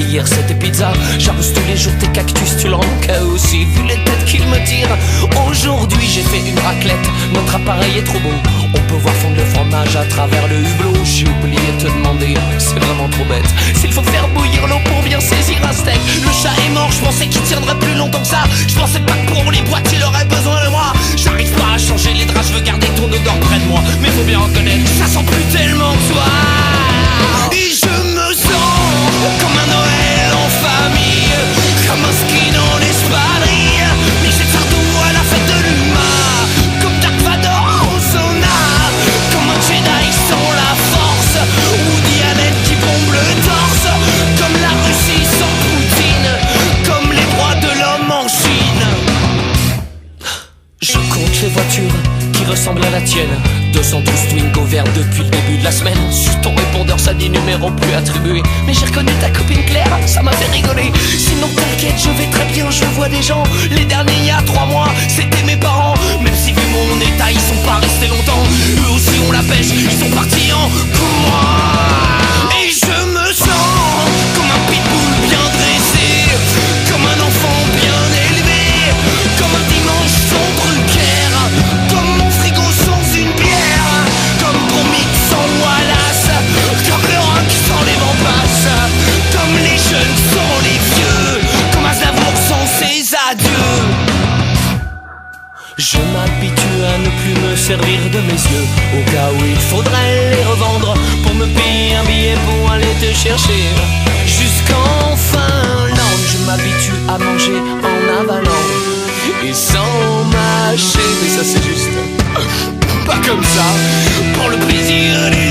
Hier c'était pizza, j'arrose tous les jours tes cactus, tu l'enques aussi. Vu les têtes qu'ils me tirent, aujourd'hui j'ai fait une raclette. Notre appareil est trop beau, on peut voir fondre le fromage à travers le hublot. J'ai oublié de te demander, c'est vraiment trop bête, s'il faut faire bouillir l'eau pour bien saisir un steak. Le chat est mort, je pensais qu'il tiendrait plus longtemps que ça. Je pensais pas que pour les boîtes il aurait besoin de moi. J'arrive pas à changer les draps, je veux garder ton odeur près de moi. Mais faut bien reconnaître, ça sent plus tellement que toi. Et je me sens comme un Noël en famille, comme un ski dans l'espadrille. Mais j'ai fardeau à la fête de l'humain, comme Dark Vador au sauna, comme un Jedi sans la force, Woody Allen qui bombe le torse, comme la Russie sans Poutine, comme les droits de l'homme en Chine. Je compte les voitures qui ressemblent à la tienne, 212 Twingo verts depuis le début de la semaine. Sur ton répondeur ça dit numéro plus attribué, mais j'ai reconnu ta copine Claire, ça m'a fait rigoler. Sinon t'inquiète, je vais très bien, je vois des gens. Les derniers il y a 3 mois, c'était mes parents. Même si vu mon état, ils sont pas restés longtemps. Eux aussi ont la pêche, ils sont partis en courant. Et je me sens comme un pitbull bien dressé, comme un enfant bien élevé, comme un dimanche sans Drucker, comme mon frigo sans une bière, comme Gromit sans Wallace, comme le rock sans les Vampas, comme les jeunes sans les vieux, comme Aznavour sans ses adieux. Je m'habitue à ne plus me servir de mes yeux, au cas où il faudrait les revendre pour me payer un billet pour aller te chercher jusqu'en Finlande. Je m'habitue à manger en avalant et sans mâcher, mais ça c'est juste pas comme ça, pour le plaisir des